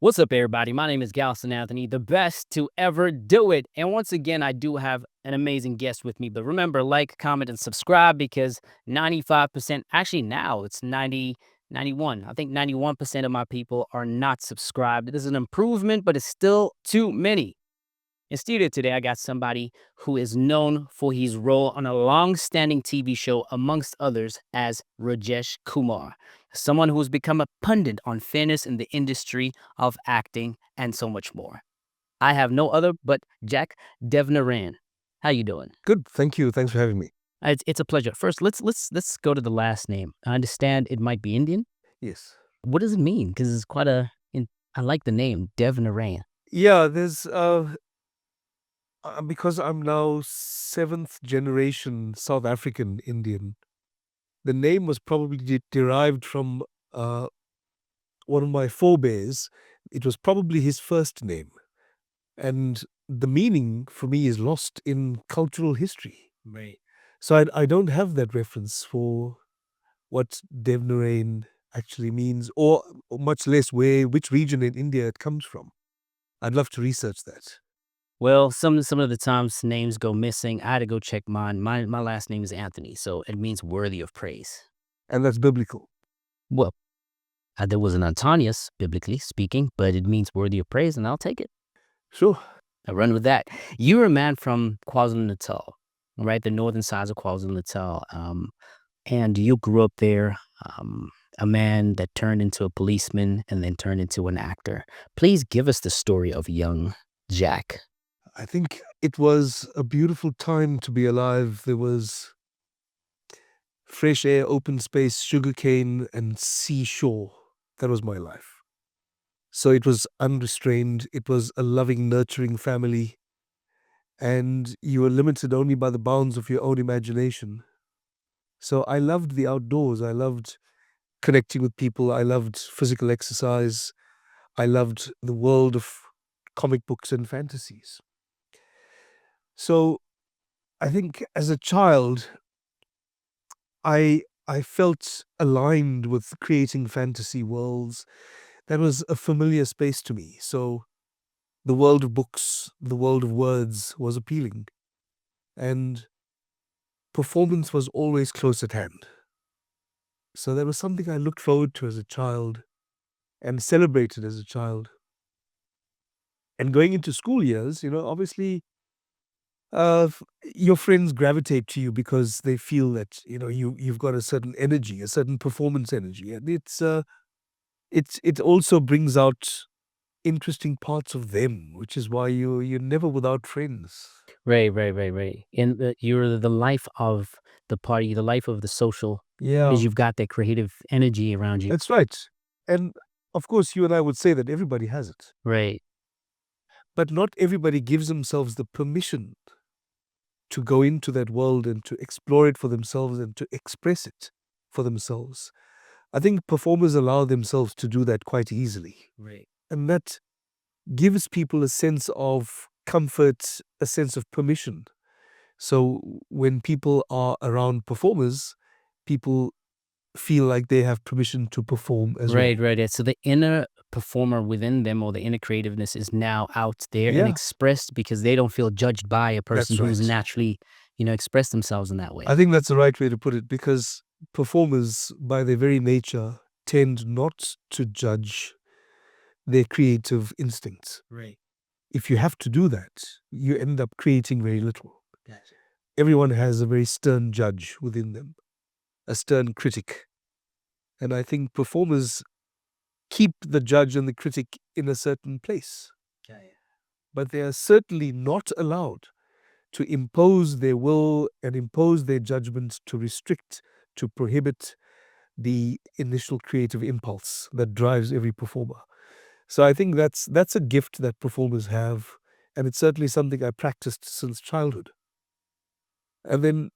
What's up, everybody? My name is Galson Anthony, the best to ever do it. And once again, I do have an amazing guest with me. But remember, like, comment, and subscribe because 95%, actually now it's 90, 91. I think 91% of my people are not subscribed. It is an improvement, but it's still too many. In studio today, I got somebody who is known for his role on a long-standing TV show, amongst others, as Rajesh Kumar, someone who has become a pundit on fairness in the industry of acting and so much more. I have no other but Jack Devnarain. How you doing? Good. Thank you. Thanks for having me. It's a pleasure. First, let's go to the last name. I understand it might be Indian. Yes. What does it mean? Because it's quite I like the name Devnarain. Yeah, there's because I'm now seventh generation South African Indian. The name was probably derived from one of my forebears. It was probably his first name, and the meaning for me is lost in cultural history. Right. So I don't have that reference for what Devnarain actually means, or much less which region in India it comes from. I'd love to research that. Well, some of the times names go missing. I had to go check mine. My last name is Anthony, so it means worthy of praise. And that's biblical. Well, there was an Antonius, biblically speaking, but it means worthy of praise, and I'll take it. Sure. I run with that. You're a man from KwaZulu-Natal, right? The northern sides of KwaZulu-Natal. And you grew up there, a man that turned into a policeman and then turned into an actor. Please give us the story of young Jack. I think it was a beautiful time to be alive. There was fresh air, open space, sugarcane, and seashore. That was my life. So it was unrestrained. It was a loving, nurturing family. And you were limited only by the bounds of your own imagination. So I loved the outdoors. I loved connecting with people. I loved physical exercise. I loved the world of comic books and fantasies. So I think as a child, I felt aligned with creating fantasy worlds. That was a familiar space to me. So the world of books, the world of words was appealing. And performance was always close at hand. So that was something I looked forward to as a child and celebrated as a child. And going into school years, obviously your friends gravitate to you because they feel that you've got a certain energy, a certain performance energy, and it also brings out interesting parts of them, which is why you're never without friends. Right. And you're the life of the party, the life of the social, Yeah, because you've got that creative energy around you. that's right. And of course, you and I would say that everybody has it, Right. but not everybody gives themselves the permission to go into that world and to explore it for themselves and to express it for themselves. I think performers allow themselves to do that quite easily. Right. And that gives people a sense of comfort, a sense of permission. So when people are around performers, people feel like they have permission to perform as well. Right. So the inner performer within them, or the inner creativeness, is now out there and Yeah, expressed because they don't feel judged by a person that's who's right. naturally, expressed themselves in that way. I think that's the right way to put it, because performers, by their very nature, tend not to judge their creative instincts. Right. If you have to do that, you end up creating very little. Gotcha. Everyone has a very stern judge within them, a stern critic. And I think performers keep the judge and the critic in a certain place. But they are certainly not allowed to impose their will and impose their judgment, to restrict, to prohibit the initial creative impulse that drives every performer. So I think that's a gift that performers have, and it's certainly something I practiced since childhood. And then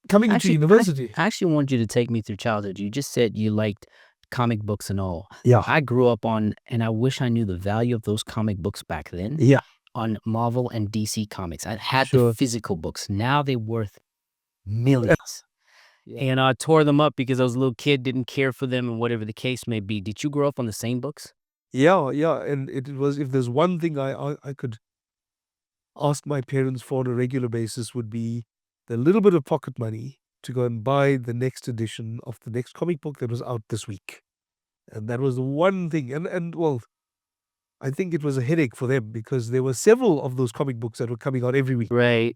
coming into university. I actually want you to take me through childhood. You just said you liked comic books and all. Yeah. I grew up on, and I wish I knew the value of those comic books back then, Yeah. on Marvel and DC comics. I had Sure. the physical books. Now they're worth millions. Yeah. And I tore them up because I was a little kid, didn't care for them, and whatever the case may be. Did you grow up on the same books? Yeah, yeah. And it was, if there's one thing I could ask my parents for on a regular basis, would be the little bit of pocket money to go and buy the next edition of the next comic book that was out this week. And that was the one thing. And well, I think it was a headache for them because there were several of those comic books that were coming out every week. Right.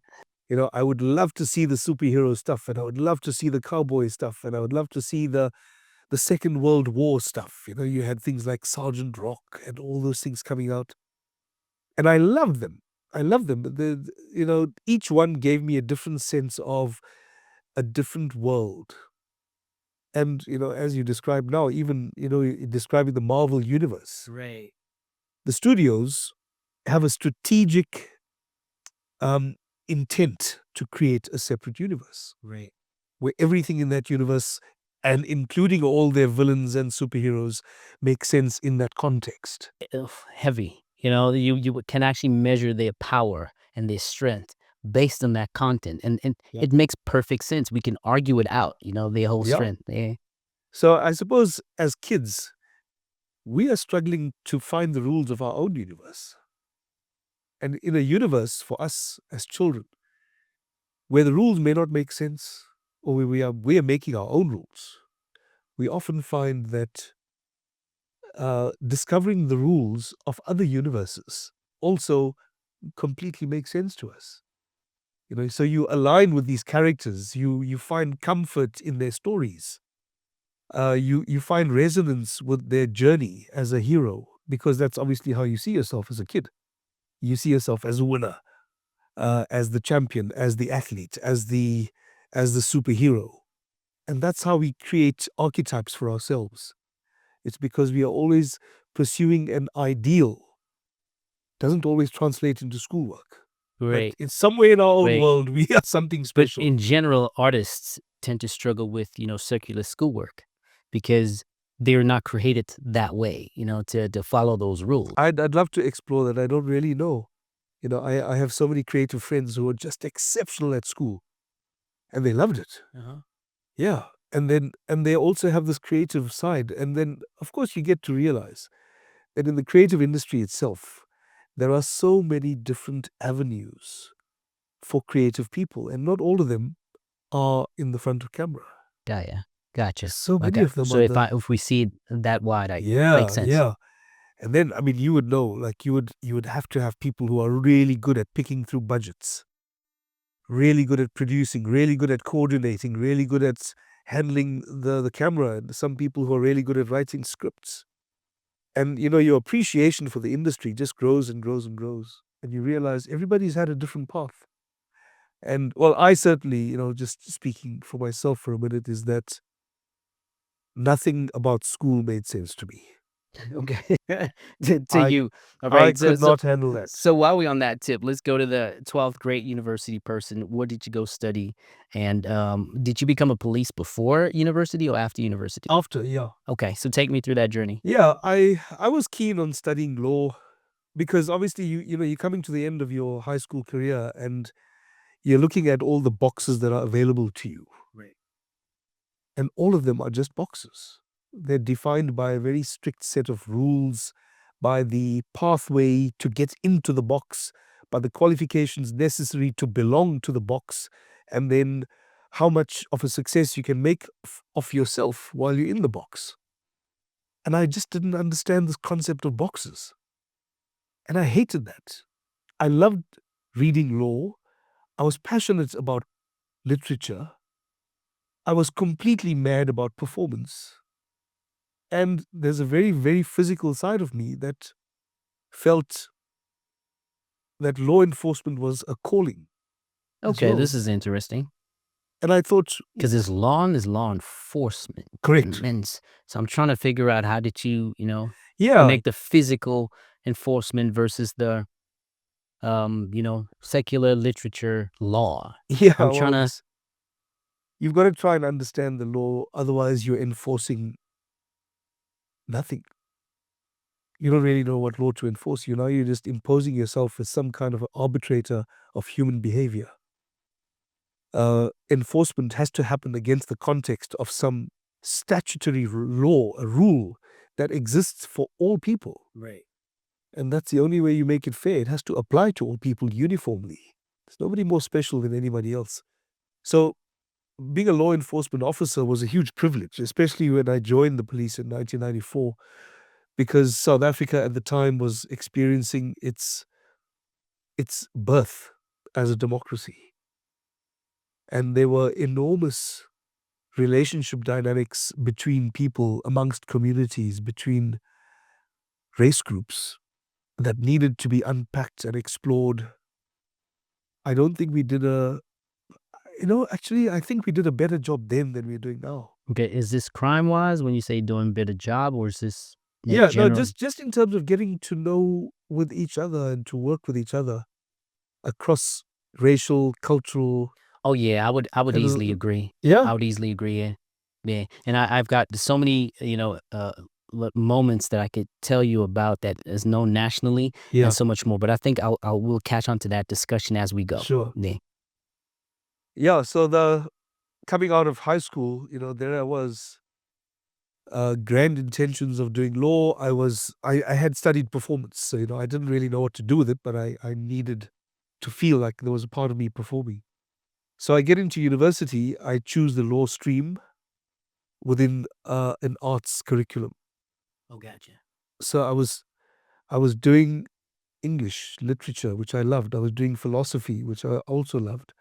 I would love to see the superhero stuff, and I would love to see the cowboy stuff, and I would love to see the Second World War stuff. You had things like Sergeant Rock and all those things coming out, and I loved them. I loved them. Each one gave me a different sense of a different world. And as you described now, even describing the Marvel universe, Right. the studios have a strategic um, intent to create a separate universe Right. where everything in that universe, and including all their villains and superheroes, makes sense in that context. Ugh, heavy. You can actually measure their power and their strength based on that content, and Yeah. it makes perfect sense. We can argue it out. Their whole Yeah. strength. Yeah. So I suppose as kids, we are struggling to find the rules of our own universe. And in a universe for us as children, where the rules may not make sense, or where we are making our own rules, we often find that discovering the rules of other universes also completely makes sense to us. So you align with these characters, you find comfort in their stories, you find resonance with their journey as a hero, because that's obviously how you see yourself as a kid. You see yourself as a winner, as the champion, as the athlete, as the superhero, and that's how we create archetypes for ourselves. It's because we are always pursuing an ideal. Doesn't always translate into schoolwork, but Right. in somewhere in our own Right. world, we are something But special. in general, artists tend to struggle with, circular schoolwork because they're not created that way, to follow those rules. I'd love to explore that. I don't really know. I have so many creative friends who are just exceptional at school, and they loved it. Uh-huh. Yeah. And they also have this creative side. And then, of course, you get to realize that in the creative industry itself, there are so many different avenues for creative people, and not all of them are in the front of camera. Yeah. Gotcha. So many Okay. of them So are if we see it that wide, I makes yeah, sense. yeah. And then, I mean, you would know, like you would have to have people who are really good at picking through budgets, really good at producing, really good at coordinating, really good at handling the camera, and some people who are really good at writing scripts. And your appreciation for the industry just grows and grows and grows. And you realize everybody's had a different path. And well, I certainly, just speaking for myself for a minute, is that nothing about school made sense to me. Okay. To I you. All I right. So could so not handle that. so while we on that tip, let's go to the 12th grade university person. What did you go study? And did you become a police before university or after university? After, yeah. Okay. So take me through that journey. Yeah, I was keen on studying law because obviously you're coming to the end of your high school career, and you're looking at all the boxes that are available to you. Right. And all of them are just boxes. They're defined by a very strict set of rules, by the pathway to get into the box, by the qualifications necessary to belong to the box, and then how much of a success you can make of yourself while you're in the box. And I just didn't understand this concept of boxes. And I hated that. I loved reading law. I was passionate about literature. I was completely mad about performance. And there's a very, very physical side of me that felt that law enforcement was a calling as Okay. well. This is interesting And I thought, because it's law and is law enforcement. correct. Immense. So I'm trying to figure out how did you, Yeah. connect the physical enforcement versus the secular literature law. Yeah. I'm trying Well, to you've got to try and understand the law. Otherwise, you're enforcing nothing. You don't really know what law to enforce. You're just imposing yourself as some kind of an arbitrator of human behavior. Enforcement has to happen against the context of some statutory law, a rule that exists for all people. Right. And that's the only way you make it fair. It has to apply to all people uniformly. There's nobody more special than anybody else. So being a law enforcement officer was a huge privilege, especially when I joined the police in 1994, because South Africa at the time was experiencing its birth as a democracy. And there were enormous relationship dynamics between people, amongst communities, between race groups that needed to be unpacked and explored. I don't think we did actually, I think we did a better job then than we're doing now. Okay. Is this crime wise when you say doing better job, or is this Yeah, no, general? just in terms of getting to know with each other and to work with each other across racial, cultural, Oh yeah, I would and easily agree. yeah, I would easily agree. Yeah, yeah. And I've got so many moments that I could tell you about that is known nationally and yeah, so much more. But I think we'll catch on to that discussion as we go. sure. Yeah. Yeah, so the coming out of high school, there I was, grand intentions of doing law. I had studied performance, so I didn't really know what to do with it, but I needed to feel like there was a part of me performing. So I get into university, I choose the law stream within an arts curriculum. Oh, gotcha. So I was doing English literature, which I loved. I was doing philosophy, which I also loved.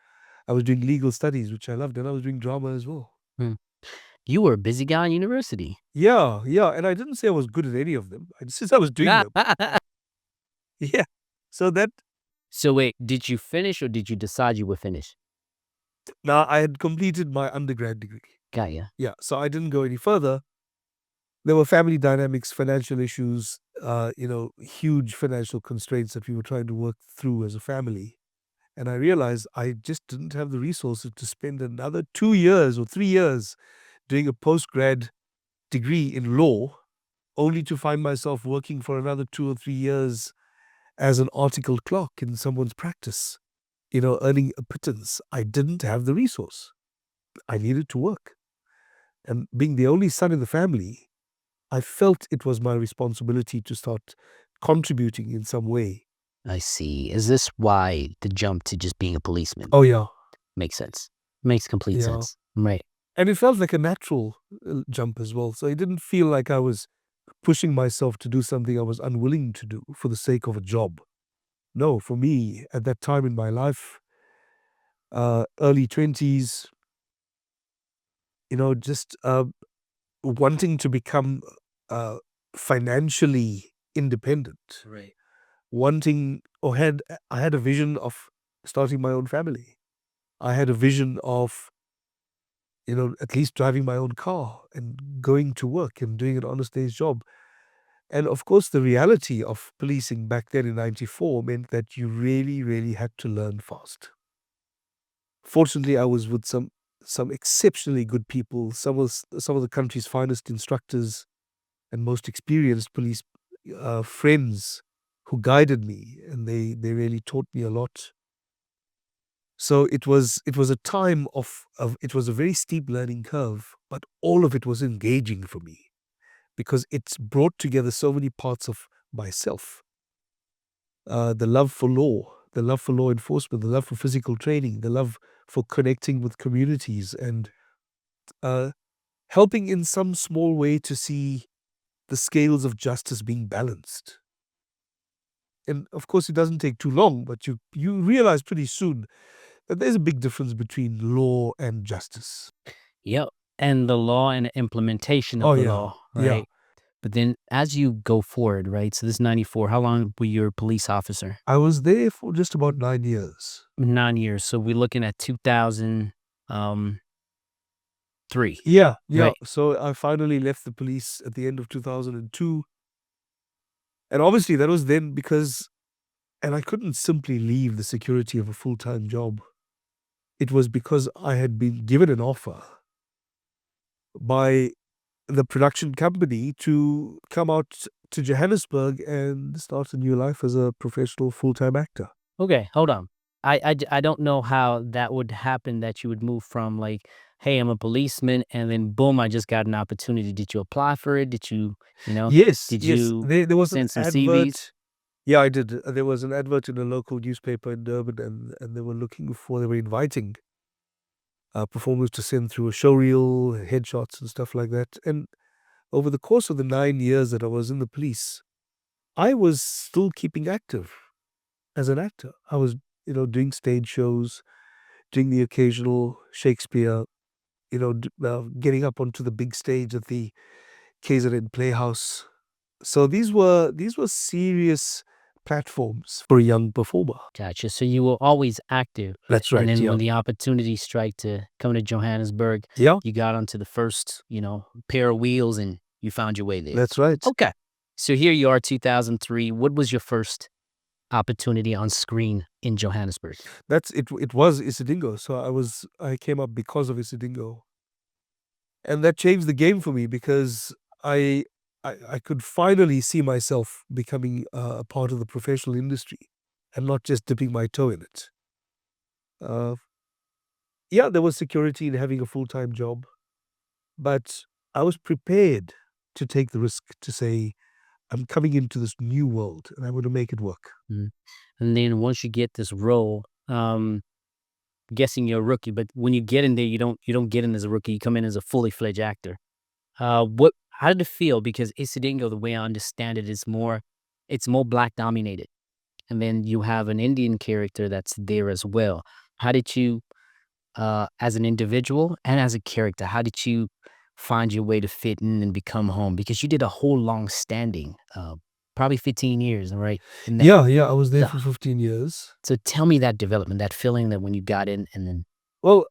I was doing legal studies, which I loved, and I was doing drama as well. Hmm. You were a busy guy in university. Yeah, yeah, and I didn't say I was good at any of them. I just said I was doing them. Yeah. So that So wait, did you finish or did you decide you would finish? now I had completed my undergrad degree. Got ya. Yeah, so I didn't go any further. There were family dynamics, financial issues, huge financial constraints that we were trying to work through as a family. And I realized I just didn't have the resources to spend another 2 years or 3 years doing a post-grad degree in law, only to find myself working for another 2 or 3 years as an articled clerk in someone's practice, earning a pittance. I didn't have the resource. I needed to work. And being the only son in the family, I felt it was my responsibility to start contributing in some way. I see. Is this why the jump to just being a policeman? Oh, yeah. Makes sense. Makes complete Yeah. sense. Right. And it felt like a natural jump as well. So it didn't feel like I was pushing myself to do something I was unwilling to do for the sake of a job. No, for me, at that time in my life, early 20s, just wanting to become uh, financially independent, Right. wanting or had I had a vision of starting my own family. I had a vision of, at least driving my own car and going to work and doing an honest day's job. And of course, the reality of policing back then in 94 meant that you really, really had to learn fast. Fortunately, I was with some exceptionally good people, some of the country's finest instructors and most experienced police friends who guided me, and they really taught me a lot. So it was a time of it was a very steep learning curve, but all of it was engaging for me because it's brought together so many parts of myself. The love for law, the love for law enforcement, the love for physical training, the love for connecting with communities, and uh, helping in some small way to see the scales of justice being balanced. And of course, it doesn't take too long, but you realize pretty soon that there's a big difference between law and justice. Yep. And the law and the implementation Oh of the yeah, law, yeah. right? But then as you go forward, right? So this is 94. How long were you a police officer? I was there for just about 9 years. 9 years. So we're looking at 2003, Yeah, yeah. right? So I finally left the police at the end of 2002. And obviously that was then because, and I couldn't simply leave the security of a full-time job. It was because I had been given an offer by the production company to come out to Johannesburg and start a new life as a professional full-time actor. Okay, hold on. I don't know how that would happen that you would move from like "Hey, I'm a policeman," and then boom, I just got an opportunity. Did you apply for it? Did you, you know, Yes, did yes. you There was an send some CVs? advert. Yeah, I did. There was an advert in a local newspaper in Durban, and they were inviting performers to send through a showreel, headshots, and stuff like that. And over the course of the 9 years that I was in the police, I was still keeping active as an actor. I was, doing stage shows, doing the occasional Shakespeare, getting up onto the big stage at the KZN Playhouse. So these were serious platforms for a young performer. Gotcha. So you were always active, That's and right. then Yeah. when the opportunity strike to come to Johannesburg, Yeah. you got onto the first, pair of wheels, and you found your way there. That's right. Okay. So here you are, 2003. What was your first opportunity on screen in Johannesburg? That's it. It was Isidingo. So I came up because of Isidingo, and that changed the game for me because I I could finally see myself becoming a part of the professional industry and not just dipping my toe in it. Uh, yeah, there was security in having a full time job, but I was prepared to take the risk to say, I'm coming into this new world and I'm going to make it work. Mm. And then once you get this role, guessing you're a rookie, but when you get in there, you don't get in as a rookie. You come in as a fully fledged actor. How did it feel? Because Isidingo, the way I understand it, is it's more black dominated, and then you have an Indian character that's there as well. How did you, as an individual and as a character, how did you find your way to fit in and become home? Because you did a whole long standing, probably 15 years, right? And that, Yeah, yeah, I was there so, for 15 years. so tell me that development, that feeling that when you got in, and then Well,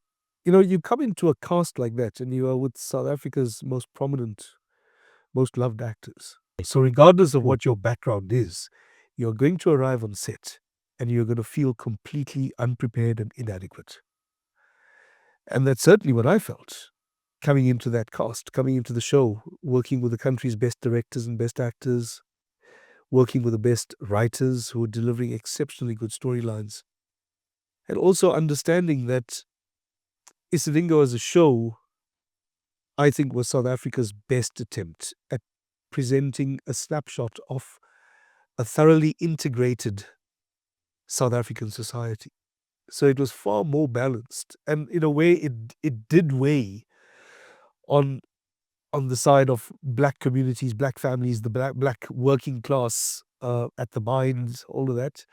you come into a cast like that and you are with South Africa's most prominent, most loved actors. So, regardless of cool. what your background is, you're going to arrive on set and you're going to feel completely unprepared and inadequate. And that's certainly what I felt coming into that cast, coming into the show, working with the country's best directors and best actors, working with the best writers who were delivering exceptionally good storylines, and also understanding that Isidingo as a show, I think, was South Africa's best attempt at presenting a snapshot of a thoroughly integrated South African society. So it was far more balanced, and in a way, it did weigh on on the side of black communities, black families, the black working class at the mines, all of that.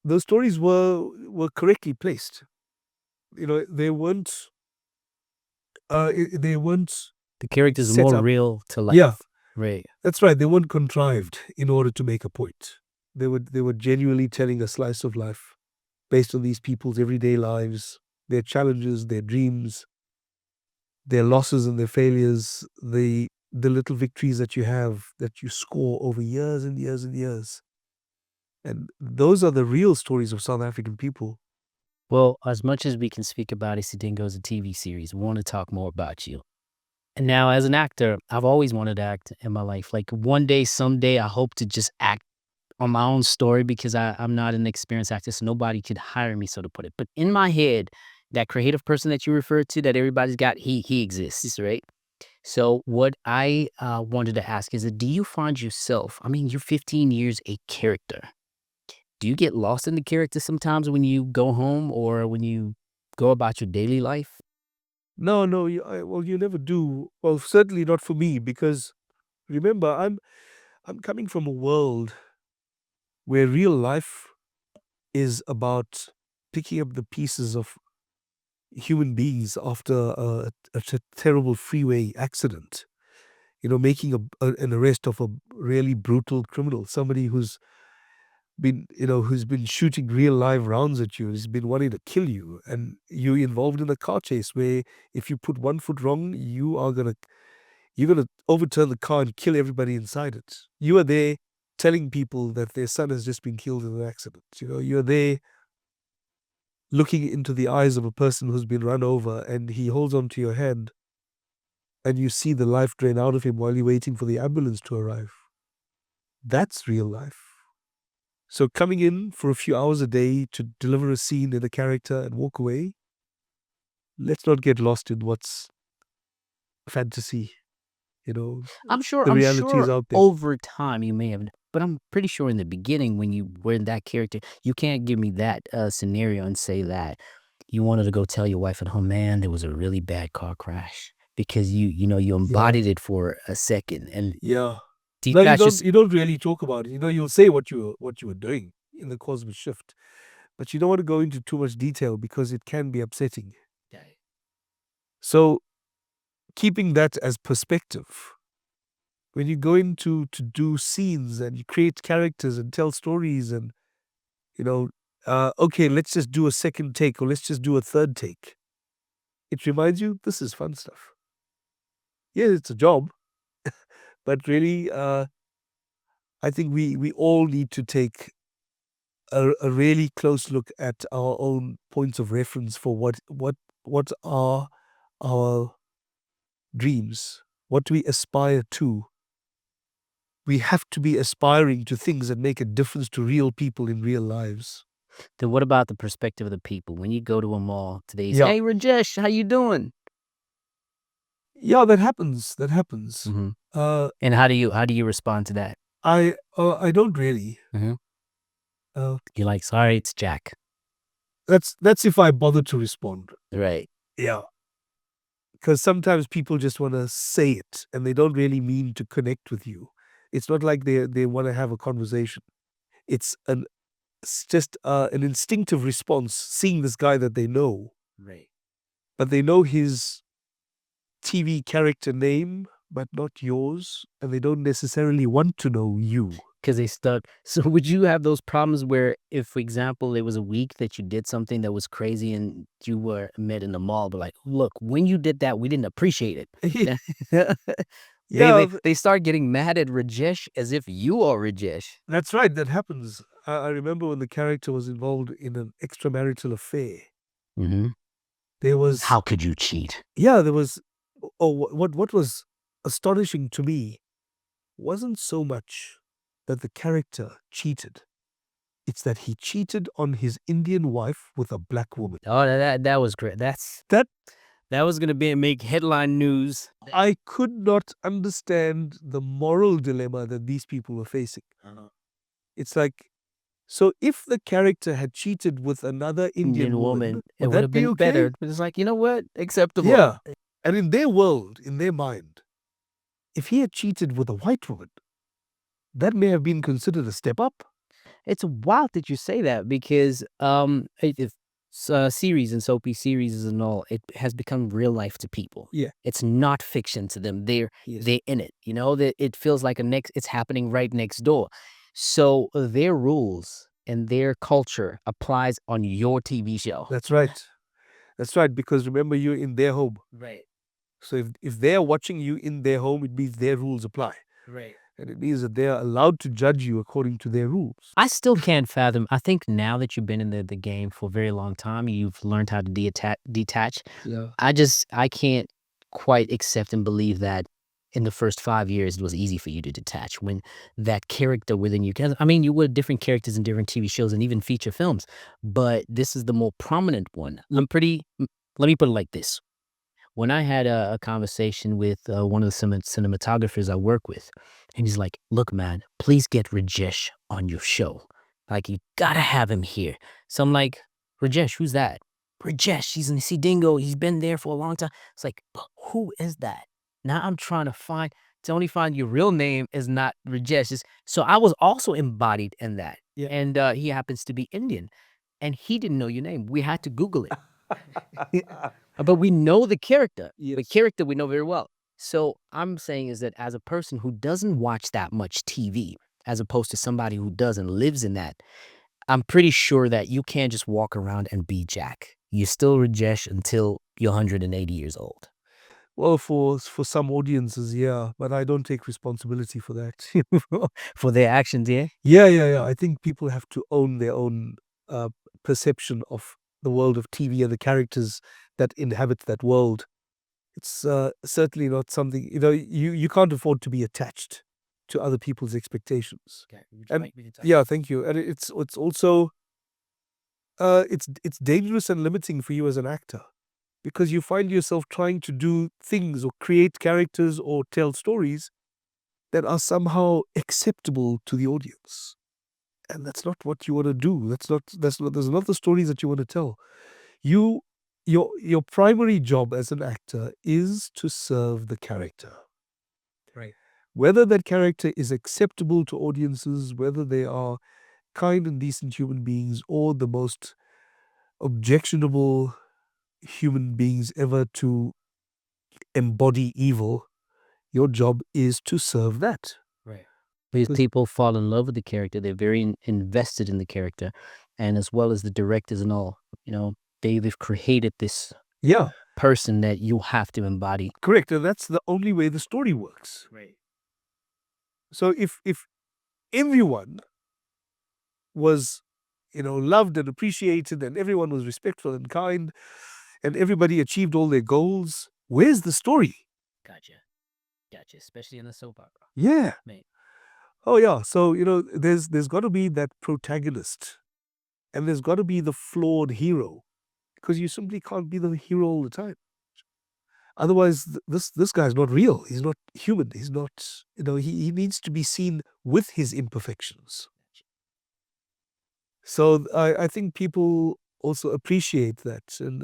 Those stories were correctly placed. They weren't The characters are set more up. real to Yeah, life, right? that's right. They weren't contrived in order to make a point. They were genuinely telling a slice of life based on these people's everyday lives, their challenges, their dreams, their losses and their failures, the little victories that you have that you score over years and years and years. And those are the real stories of South African people. Well, as much as we can speak about Isidingo as a TV series, we want to talk more about you. And now, as an actor, I've always wanted to act in my life. Like one day, someday, I hope to just act on my own story because I'm not an experienced actor, so nobody could hire me, so to put it. But in my head, that creative person that you referred to, that everybody's got, he exists, right? So what I wanted to ask is, that do you find yourself? I mean, you're 15 years a character. Do you get lost in the character sometimes when you go home or when you go about your daily life? No, no, well, you never do. Well, certainly not for me, because remember, I'm coming from a world where real life is about picking up the pieces of human beings after a terrible freeway accident. Making an arrest of a really brutal criminal, somebody who's been shooting real live rounds at you, has been wanting to kill you, and you're involved in a car chase where if you put one foot wrong, you're gonna overturn the car and kill everybody inside it. You are there telling people that their son has just been killed in an accident. You're there looking into the eyes of a person who's been run over, and he holds onto your hand, and you see the life drain out of him while you're waiting for the ambulance to arrive. That's real life. So coming in for a few hours a day to deliver a scene in a character and walk away, let's not get lost in what's fantasy. The I'm reality is sure out there. over time you may have, but I'm pretty sure in the beginning when you were in that character, you can't give me that scenario and say that you wanted to go tell your wife at home, man, there was a really bad car crash because you Yeah, embodied it for a second and yeah. No, you detach don't. just You don't really talk about it. You'll say what you were doing in the course of a shift, but you don't want to go into too much detail because it can be upsetting. So keeping that as perspective, when you go into to do scenes and you create characters and tell stories and you know, okay, let's just do a second take or let's just do a third take. It reminds you this is fun stuff. Yeah, it's a job, but really, I think we all need to take a really close look at our own points of reference for what are our dreams, what do we aspire to. We have to be aspiring to things that make a difference to real people in real lives. then what about the perspective of the people? When you go to a mall today, say, Yeah, "Hey, Rajesh, how you doing?" yeah, that happens. That happens. Mhm. Uh, And how do you respond to that? I don't really. Mhm. Uh, You're like, "Sorry, it's Jack." that's if I bother to respond. Right. Yeah, because sometimes people just want to say it and they don't really mean to connect with you. It's not like they want to have a conversation. It's just an instinctive response seeing this guy that they know, Right. but they know his TV character name, but not yours, and they don't necessarily want to know you. Because they stuck. So would you have those problems where if, for example, it was a week that you did something that was crazy and you were met in the mall, but like, look, when you did that, we didn't appreciate it. Now- they, Yeah, they they start getting mad at Rajesh as if you are Rajesh. that's right. That happens. I remember when the character was involved in an extramarital affair. Hmm. There was, How could you cheat? yeah, there was. Oh, what was astonishing to me wasn't so much that the character cheated. It's that he cheated on his Indian wife with a black woman. Oh, that was great. That That was gonna be make headline news. I could not understand the moral dilemma that these people were facing. It's like, so if the character had cheated with another Indian Indian woman, woman, it would would that have be been okay? better. But it's like, you know what? Acceptable. Yeah. And in their world, in their mind, if he had cheated with a white woman, that may have been considered a step up. It's wild that you say that because series and soapy series and all, it has become real life to people. Yeah. It's not fiction to them. Yes. They're in it. You know that it feels like it's happening right next door. So their rules and their culture applies on your TV show. That's right. That's right. Because remember, you're in their home. Right. So if they're watching you in their home, it means their rules apply. Right. And it means that they're allowed to judge you according to their rules. I still can't fathom. I think now that you've been in the game for a very long time, you've learned how to detach. Yeah. I can't quite accept and believe that in the first 5 years it was easy for you to detach when that character within you. 'Cause, I mean, you were different characters in different TV shows and even feature films, but this is the more prominent one. Let me put it like this. When I had a conversation with one of the cinematographers I work with, and he's like, "Look, man, please get Rajesh on your show. Like, you gotta have him here." So I'm like, "Rajesh, who's that?" "Rajesh, he's in Dingo. He's been there for a long time." It's like, "But who is that?" Now I'm trying to only find your real name is not Rajesh. So I was also embodied in that. Yeah. And he happens to be Indian, and he didn't know your name. We had to Google it. But we know the character. The Yes. character we know very well. So I'm saying is that as a person who doesn't watch that much TV, as opposed to somebody who does and lives in that, I'm pretty sure that you can't just walk around and be Jack. You're still Rajesh until you're 180 years old. Well, for some audiences, yeah, but I don't take responsibility for that. For their actions, yeah? Yeah. I think people have to own their own perception of the world of TV and the characters that inhabit that world. It's certainly not something you can't afford to be attached to other people's expectations. Okay, And yeah, thank you. And it's also it's dangerous and limiting for you as an actor because you find yourself trying to do things or create characters or tell stories that are somehow acceptable to the audience. And that's not what you want to do. Those are not the stories that you want to tell. You your primary job as an actor is to serve the character. Right. Whether that character is acceptable to audiences, whether they are kind and decent human beings or the most objectionable human beings ever to embody evil, your job is to serve that. Right. Because 'Cause- people fall in love with the character. They're very invested in the character, and as well as the directors and all. They've created this Yeah, person that you have to embody. correct. And that's the only way the story works. Right. So if everyone was, loved and appreciated, and everyone was respectful and kind, and everybody achieved all their goals, where's the story? Gotcha. Gotcha. Especially in the soap opera. Yeah. Right. Oh yeah. So there's got to be that protagonist, and there's got to be the flawed hero, because you simply can't be the hero all the time. Otherwise, this guy's not real. He's not human. He's not. He needs to be seen with his imperfections. So I think people also appreciate that, and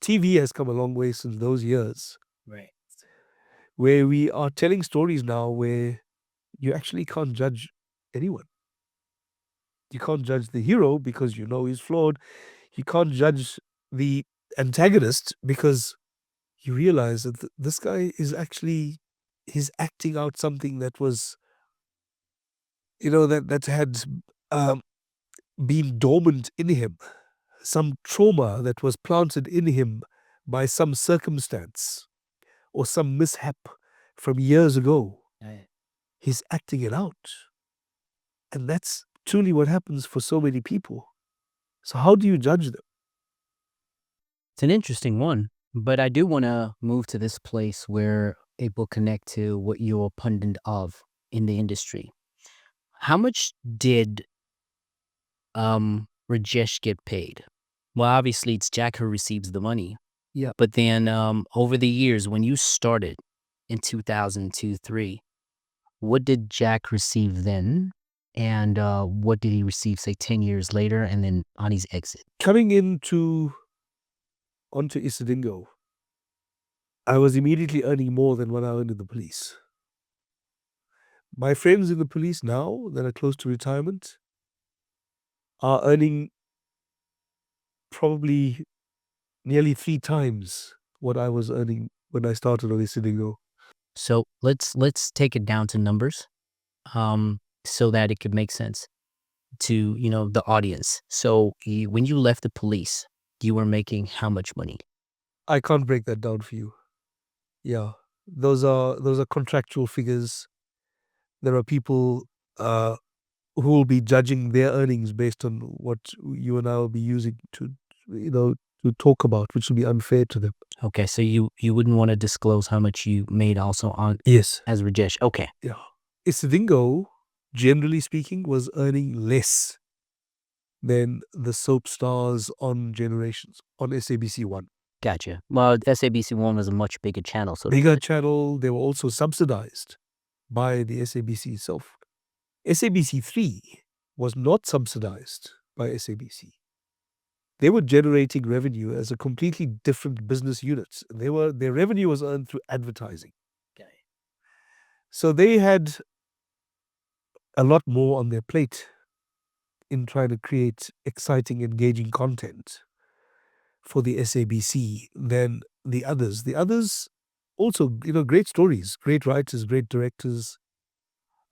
TV has come a long way since those years, Right. where we are telling stories now where you actually can't judge anyone. You can't judge the hero because he's flawed. You can't judge the antagonist because you realize that this guy is actually he's acting out something that was that had um, been dormant in him, some trauma that was planted in him by some circumstance or some mishap from years ago. Right. He's acting it out. And that's truly what happens for so many people. So how do you judge them? It's an interesting one, but I do want to move to this place where it will connect to what you're a pundit of in the industry. How much did Rajesh get paid? Well, obviously it's Jack who receives the money. Yeah. But then over the years, when you started in 2002, 3, what did Jack receive then? And what did he receive, say, 10 years later and then on his exit? Coming onto Isidingo, I was immediately earning more than what I earned in the police. My friends in the police now that are close to retirement are earning probably nearly 3 times what I was earning when I started on Isidingo. So let's take it down to numbers, so that it could make sense to the audience. So when you left the police, you were making how much money? I can't break that down for you. Yeah. Those are contractual figures. There are people who will be judging their earnings based on what you and I will be using to to talk about, which will be unfair to them. Okay, so you wouldn't want to disclose how much you made also on Yes. as Rajesh. Okay, Yeah. Isidingo, generally speaking, was earning less than the soap stars on Generations on SABC1. gotcha. Well, SABC1 was a much bigger channel, so Bigger channel. They were also subsidized by the SABC itself. SABC3 was not subsidized by SABC. They were generating revenue as a completely different business unit. Their revenue was earned through advertising. Okay. So they had a lot more on their plate in trying to create exciting, engaging content for the SABC than the others. The others also, great stories, great writers, great directors.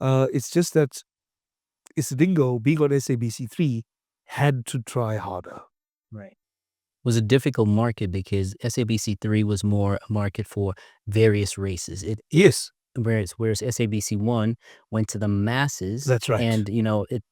It's just that Isidingo, being on SABC3, had to try harder. Right. Was a difficult market because SABC3 was more a market for various races. Yes, Whereas SABC1 went to the masses. that's right. And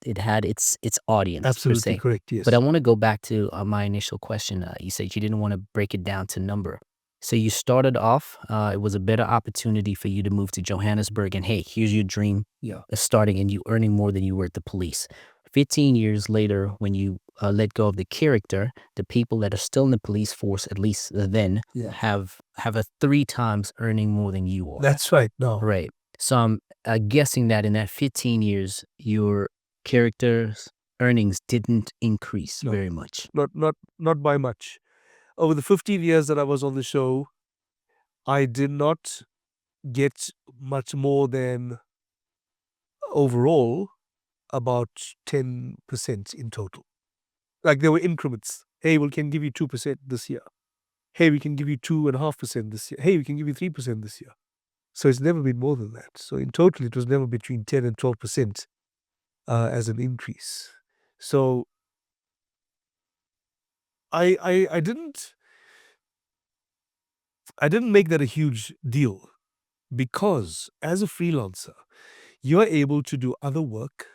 it had its audience per Absolutely se. correct. Yes. But I want to go back to my initial question. You said you didn't want to break it down to number. So you started off, it was a better opportunity for you to move to Johannesburg, and hey, here's your dream Yeah. starting, and you earning more than you were at the police. 15 years later, when you let go of the character, the people that are still in the police force, at least then, Yeah. have a 3 times earning more than you are. That's right. No. Right. So I'm guessing that in that 15 years, your character's earnings didn't increase No. very much. Not by much. Over the 15 years that I was on the show, I did not get much more than overall about 10% in total. Like there were increments. Hey, we can give you 2% this year. Hey, we can give you 2.5% this year. Hey, we can give you 3% this year. So it's never been more than that. So in total, it was never between 10 and 12% as an increase. So I didn't make that a huge deal, because as a freelancer, you're able to do other work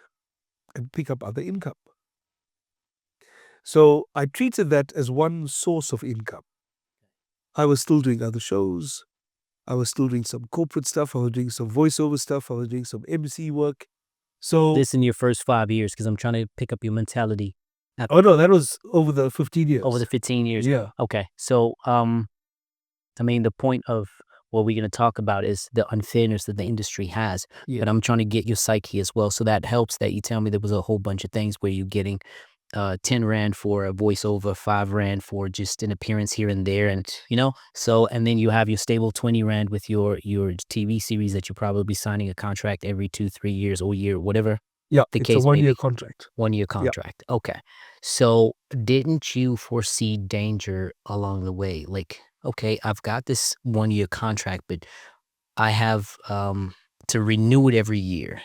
and pick up other income. So I treated that as one source of income. I was still doing other shows. I was still doing some corporate stuff. I was doing some voiceover stuff. I was doing some MC work. So This in your first 5 years, because I'm trying to pick up your mentality oh no, that was over the 15 years. over the 15 years. Yeah. Okay. So, I mean, the point of what we're going to talk about is the unfairness that the industry has. Yeah. But I'm trying to get your psyche as well. So that helps that you tell me there was a whole bunch of things where you're getting 10 Rand for a voiceover, 5 Rand for just an appearance here and there. And, so, and then you have your stable 20 Rand with your TV series that you're probably signing a contract every 2-3 years or year, whatever Yeah. the It's case a may 1-year be. contract. 1-year contract. Okay. So didn't you foresee danger along the way? Like, okay, I've got this 1-year contract, but I have to renew it every year.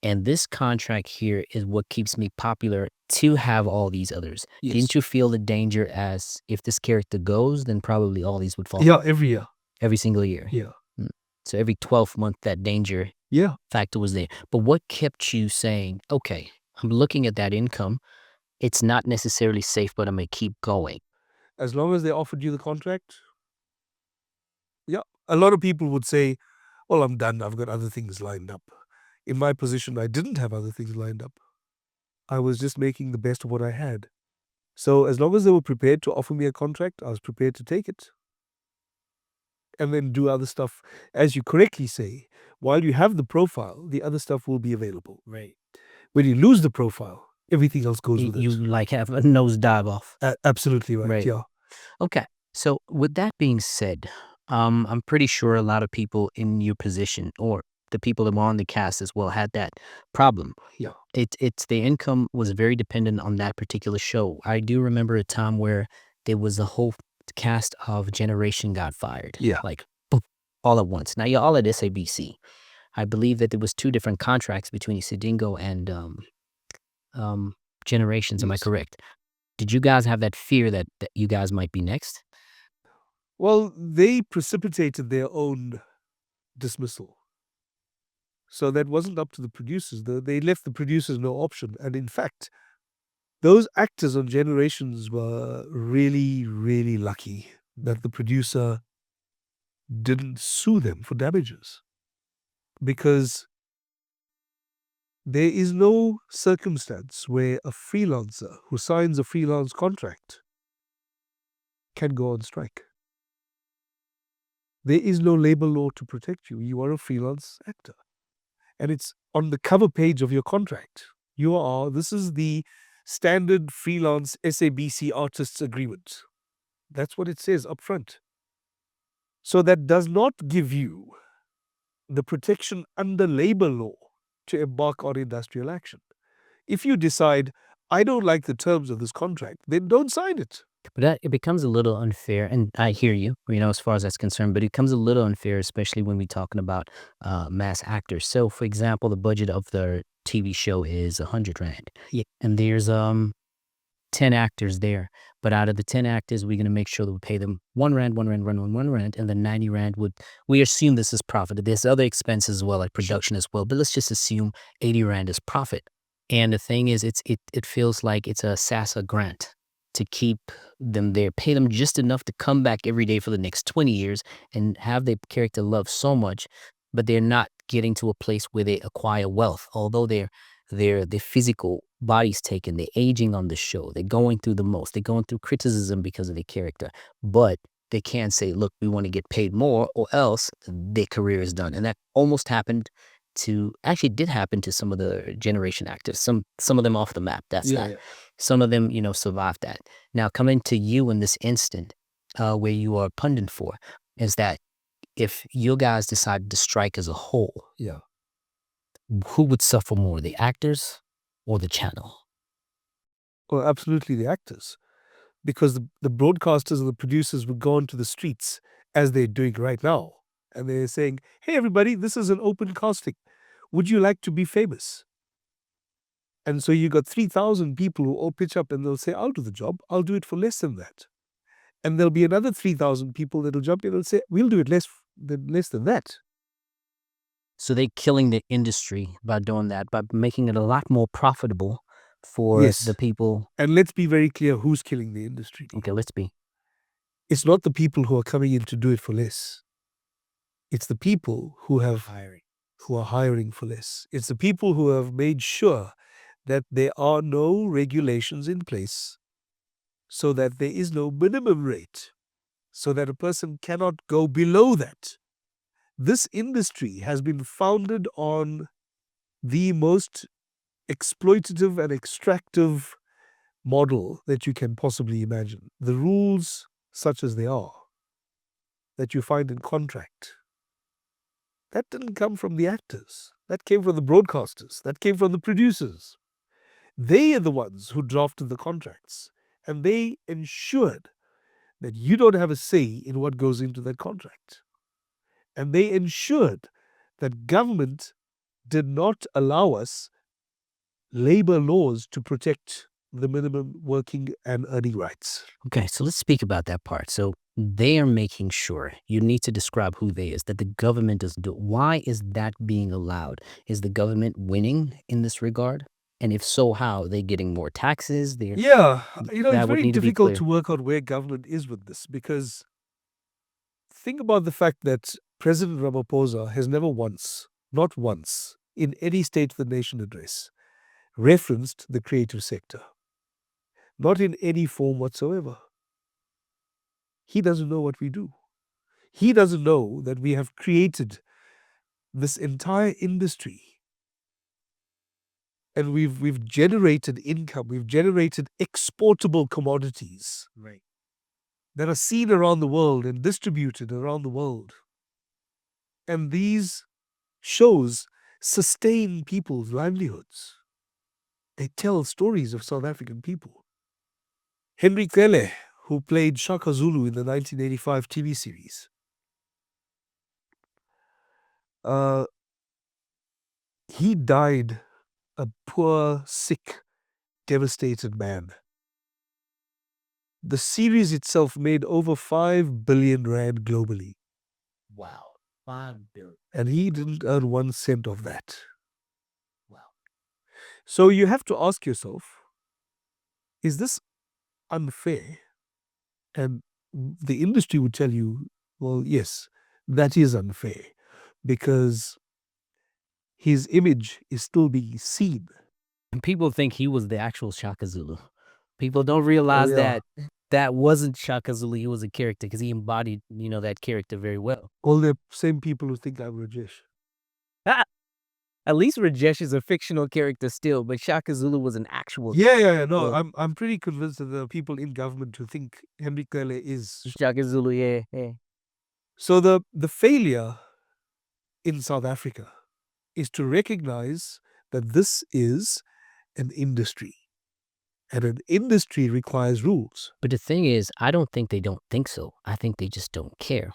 And this contract here is what keeps me popular to have all these others. Yes. Didn't you feel the danger as if this character goes, then probably all these would fall Yeah, every year. every single year? Yeah. So every 12th month, that danger Yeah. factor was there. But what kept you saying, okay, I'm looking at that income. It's not necessarily safe, but I'm going to keep going. As long as they offered you the contract. Yeah. A lot of people would say, well, I'm done. I've got other things lined up. In my position, I didn't have other things lined up. I was just making the best of what I had. So as long as they were prepared to offer me a contract, I was prepared to take it. And then do other stuff. As you correctly say, while you have the profile, the other stuff will be available. Right. When you lose the profile, everything else goes with You it. like have a nosedive off. Absolutely right. Right. Yeah. Okay. So with that being said, I'm pretty sure a lot of people in your position, or the people that were on the cast as well, had that problem. Yeah. It's the income was very dependent on that particular show. I do remember a time where there was a whole cast of Generation got fired. Yeah. Like boop, all at once. Now you're all at SABC. I believe that there was 2 different contracts between Sidingo and Generations. Am I Yes. correct? Did you guys have that fear that you guys might be next? Well, they precipitated their own dismissal. So that wasn't up to the producers. They left the producers no option. And in fact, those actors on Generations were really, really lucky that the producer didn't sue them for damages. Because there is no circumstance where a freelancer who signs a freelance contract can go on strike. There is no labor law to protect you. You are a freelance actor. And it's on the cover page of your contract. This is the standard freelance SABC artists agreement. That's what it says up front. So that does not give you the protection under labor law to embark on industrial action. If you decide, I don't like the terms of this contract, then don't sign it. But it becomes a little unfair, and I hear you, as far as that's concerned, but it becomes a little unfair, especially when we're talking about mass actors. So, for example, the budget of the TV show is 100 Rand. Yeah. And there's 10 actors there. But out of the 10 actors, we're going to make sure that we pay them 1 Rand, 1 Rand, 1 Rand, and then 90 Rand we assume this is profit. There's other expenses as well, like production as well, but let's just assume 80 Rand is profit. And the thing is, it feels like it's a SASA grant to keep them there, pay them just enough to come back every day for the next 20 years and have their character loved so much, but they're not getting to a place where they acquire wealth. Although they're their physical body's taken, they're aging on the show, they're going through the most, they're going through criticism because of their character, but they can't say, look, we want to get paid more, or else their career is done. And that almost happened to, actually did happen to some of the generation actors, some of them off the map. That's Yeah, that. yeah. Some of them, survived that. Now coming to you in this instant, where you are pundit for, is that if you guys decided to strike as a whole, Yeah. who would suffer more, the actors or the channel? Well, absolutely the actors. Because the broadcasters and the producers would go onto the streets as they're doing right now. And they're saying, hey, everybody, this is an open casting. Would you like to be famous? And so you got 3,000 people who all pitch up and they'll say, I'll do the job. I'll do it for less than that. And there'll be another 3,000 people that'll jump in and say, we'll do it less than that. So they're killing the industry by doing that, by making it a lot more profitable for Yes. the people. And let's be very clear who's killing the industry. Okay, let's be. It's not the people who are coming in to do it for less. It's the people who are hiring for less. It's the people who have made sure that there are no regulations in place, so that there is no minimum rate, so that a person cannot go below that. This industry has been founded on the most exploitative and extractive model that you can possibly imagine. The rules, such as they are, that you find in contract, that didn't come from the actors. That came from the broadcasters. That came from the producers. They are the ones who drafted the contracts, and they ensured that you don't have a say in what goes into that contract. And they ensured that government did not allow us labor laws to protect the minimum working and earning rights. Okay, so let's speak about that part. So they are making sure, you need to describe who they is, that the government doesn't do it. Why is that being allowed? Is the government winning in this regard? And if so, how? Are they getting more taxes? Yeah, it's That would very need to be difficult clear. to work out where government is with this, because think about the fact that President Ramaphosa has never once, not once, in any State of the Nation address, referenced the creative sector. Not in any form whatsoever. He doesn't know what we do. He doesn't know that we have created this entire industry, and we've generated income, we've generated exportable commodities, Right. that are seen around the world and distributed around the world. And these shows sustain people's livelihoods. They tell stories of South African people. Henry Kele, who played Shaka Zulu in the 1985 TV series, he died a poor, sick, devastated man. The series itself made over 5 billion rand globally, Wow. 5 billion. and he didn't earn 1 cent of that. Wow. So you have to ask yourself, is this unfair? And the industry would tell you, well, yes, that is unfair, because his image is still being seen. And people think he was the actual Shaka Zulu. People don't Oh, realize yeah. that wasn't Shaka Zulu. He was a character because he embodied, that character very well. All the same people who think I'm Rajesh. Ah, at least Rajesh is a fictional character still, but Shaka Zulu was an actual Yeah. No, Well- I'm pretty convinced that there are people in government who think Henry Kele is. Shaka Zulu. Yeah. So the failure in South Africa is to recognize that this is an industry, and an industry requires rules. But the thing is, I don't think they don't think so. I think they just don't care.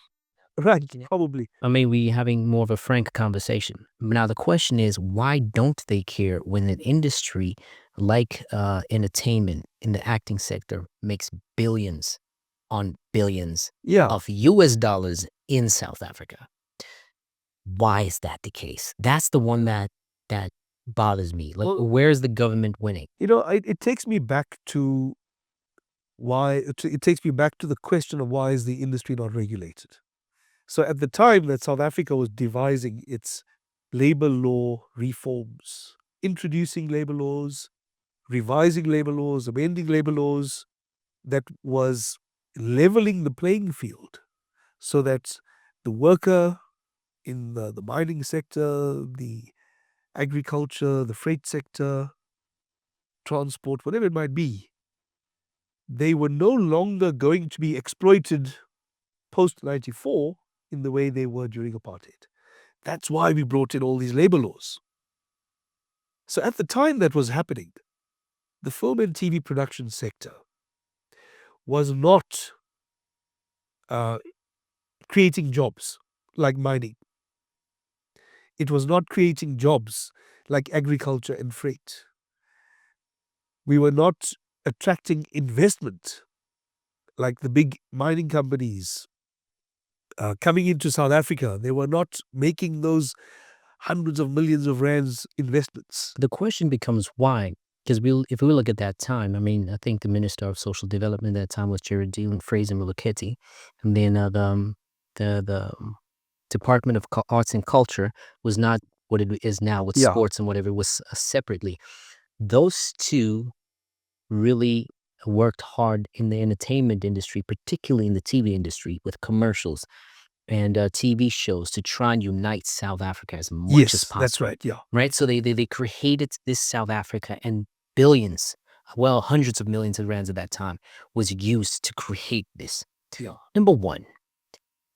Right, probably. I mean, we having more of a frank conversation. Now, the question is, why don't they care when an industry like entertainment in the acting sector makes billions on billions Yeah. of US dollars in South Africa? Why is that the case? That's the one that bothers me. Like, Well- where's the government winning? It takes me back to it takes me back to the question of why is the industry not regulated. So at the time that South Africa was devising its labor law reforms, introducing labor laws, revising labor laws, amending labor laws that was leveling the playing field so that the worker in the mining sector, the agriculture, the freight sector, transport, whatever it might be, they were no longer going to be exploited post 94 in the way they were during apartheid. That's why we brought in all these labor laws. So at the time that was happening, the film and TV production sector was not creating jobs like mining. It was not creating jobs like agriculture and freight. We were not attracting investment like the big mining companies coming into South Africa. They were not making those hundreds of millions of rands investments. The question becomes why? Because if we look at that time, I mean, I think the Minister of Social Development at that time was Geraldine Fraser-Moleketi, and then the Department of Arts and Culture was not what it is now with Yeah. sports and whatever. It was separately. Those two really worked hard in the entertainment industry, particularly in the TV industry, with commercials and TV shows to try and unite South Africa as much as Yes, possible. that's right. Yeah. Right? So they created this South Africa, and billions, well, hundreds of millions of rands at that time was used to create this. Yeah. Number one,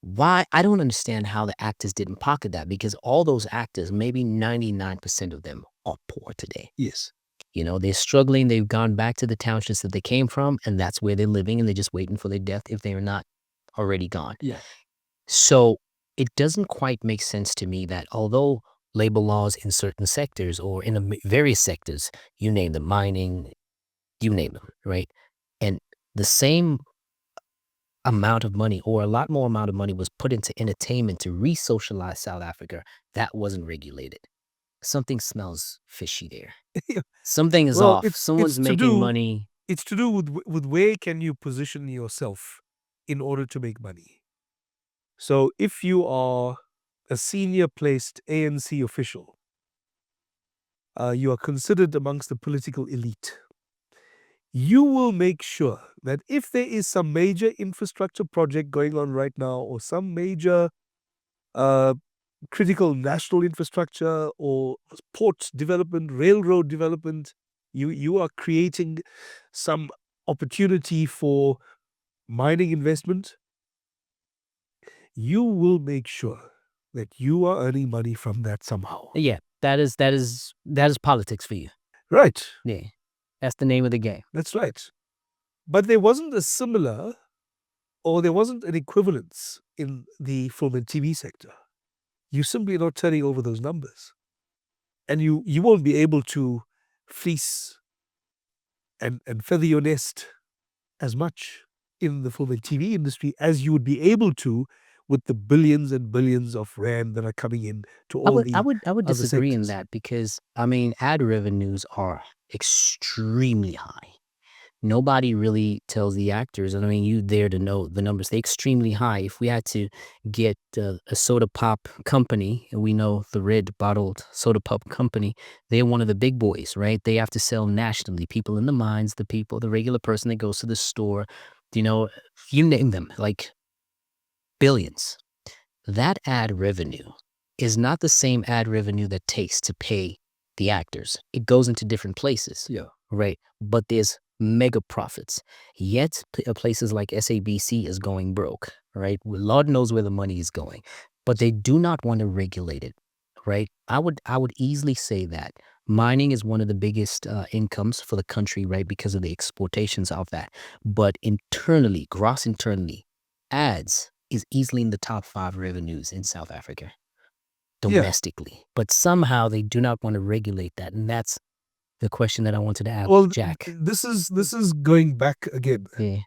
why? I don't understand how the actors didn't pocket that, because all those actors, maybe 99% of them are poor today. Yes. You know, they're struggling. They've gone back to the townships that they came from, and that's where they're living, and they're just waiting for their death if they are not already gone. Yeah. So it doesn't quite make sense to me that although labor laws in certain sectors or in various sectors, you name them, mining, you name them, right? And the same amount of money or a lot more amount of money was put into entertainment to re-socialize South Africa, that wasn't regulated. Something smells fishy there. Something is Well, off. it's Someone's to making do money. it's to do with where can you position yourself in order to make money. So if you are a senior placed ANC official, you are considered amongst the political elite. You will make sure that if there is some major infrastructure project going on right now, or some major critical national infrastructure or port development, railroad development, you are creating some opportunity for mining investment, you will make sure that you are earning money from that somehow. Yeah, that is politics for you. Right. Yeah, that's the name of the game. That's right. But there wasn't a similar, or there wasn't an equivalence in the film and TV sector. You're simply not turning over those numbers. And you won't be able to fleece and feather your nest as much in the film and TV industry as you would be able to with the billions and billions of rand that are coming in to all the I would other disagree in sectors. that, because I mean, ad revenues are extremely high. Nobody really tells the actors, and I mean, you there to know the numbers. They're extremely high. If we had to get a soda pop company, and we know the red bottled soda pop company, they're one of the big boys, right? They have to sell nationally. People in the mines, the regular person that goes to the store, you know, you name them, like billions. That ad revenue is not the same ad revenue that takes to pay the actors. It goes into different places. Yeah. Right. But there's mega profits. Yet places like SABC is going broke. Right. Well, Lord knows where the money is going. But they do not want to regulate it. Right. I would easily say that mining is one of the biggest incomes for the country, right, because of the exportations of that. But internally, gross internally, ads is easily in the top 5 revenues in South Africa domestically. But somehow they do not want to regulate that. And that's the question that I wanted to ask Well, Jack. this is going back again. Yeah.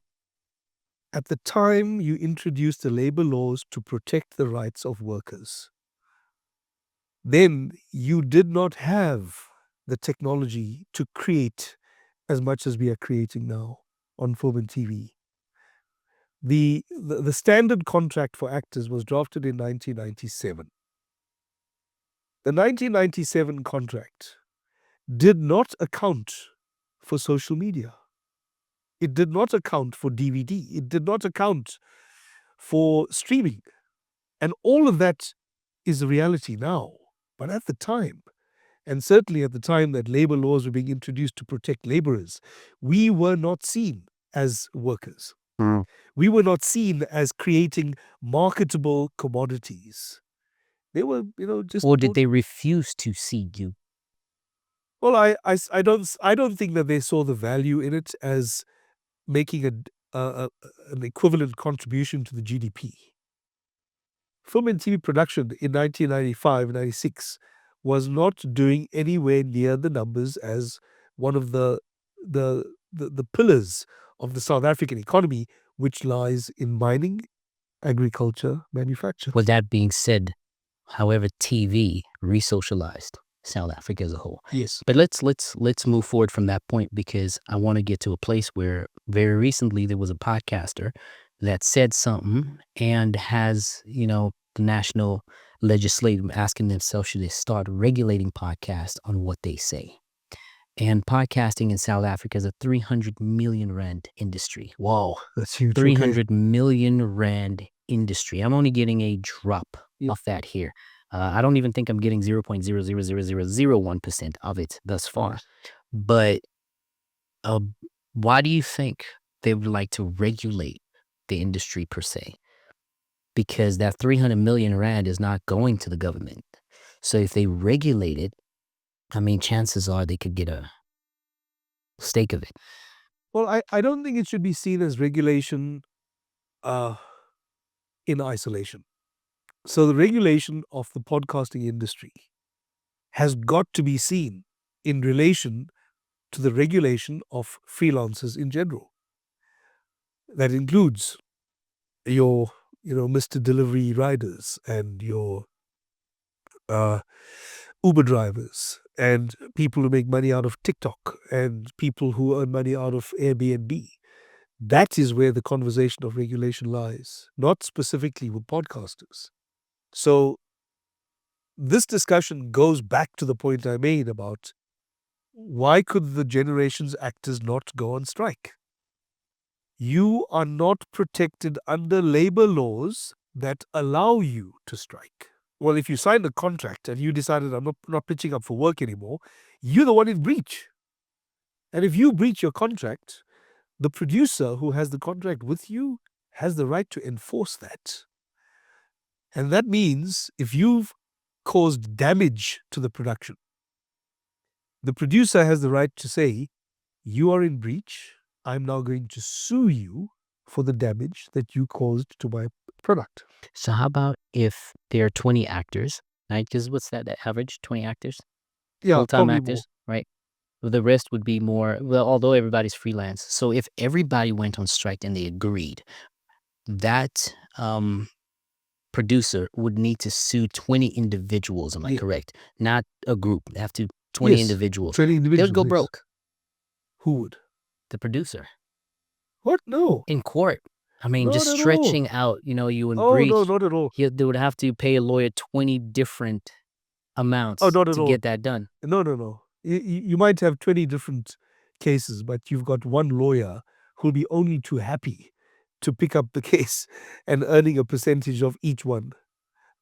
At the time you introduced the labor laws to protect the rights of workers, then you did not have the technology to create as much as we are creating now on film and TV. The standard contract for actors was drafted in 1997. The 1997 contract did not account for social media. It did not account for DVD. It did not account for streaming. And all of that is a reality now. But at the time, and certainly at the time that labor laws were being introduced to protect laborers, we were not seen as workers. Mm. We were not seen as creating marketable commodities. They were, just. Or did they refuse to see you? Well, I don't think that they saw the value in it as making an equivalent contribution to the GDP. Film and TV production in 1995, 96 was not doing anywhere near the numbers as one of the pillars of the South African economy, which lies in mining, agriculture, manufacture. With that being said, however, TV re-socialized South Africa as a whole. Yes. But let's move forward from that point, because I want to get to a place where very recently there was a podcaster that said something and has, the national legislative asking themselves, should they start regulating podcasts on what they say? And podcasting in South Africa is a 300 million rand industry. Wow, that's huge. 300 million rand industry. I'm only getting a drop Yep. off that here. I don't even think I'm getting 0.00001% of it thus far. But why do you think they would like to regulate the industry per se? Because that 300 million rand is not going to the government. So if they regulate it, I mean, chances are they could get a stake of it. Well, I don't think it should be seen as regulation in isolation. So the regulation of the podcasting industry has got to be seen in relation to the regulation of freelancers in general. That includes your, Mr. Delivery riders and your Uber drivers and people who make money out of TikTok and people who earn money out of Airbnb. That is where the conversation of regulation lies, not specifically with podcasters. So this discussion goes back to the point I made about why could the Generations actors not go on strike? You are not protected under labor laws that allow you to strike. Well, if you signed a contract and you decided I'm not pitching up for work anymore, you're the one in breach. And if you breach your contract, the producer who has the contract with you has the right to enforce that. And that means if you've caused damage to the production, the producer has the right to say, you are in breach. I'm now going to sue you for the damage that you caused to my product. So how about if there are 20 actors, right? Because what's that average? 20 actors? Yeah, Full-time probably actors, right? The rest would be more, well, although everybody's freelance. So if everybody went on strike and they agreed, that producer would need to sue 20 individuals, am I Yeah. correct? Not a group. They have to 20 Yes, individuals. 20 They individuals. would go yes. broke. Who would? The producer. What? No. In court. I mean, Not just at all. stretching out, you in Oh, breach. no, not at all. They would have to pay a lawyer 20 different amounts Oh, not at to all. get that done. No. You might have 20 different cases, but you've got one lawyer who'll be only too happy to pick up the case and earning a percentage of each one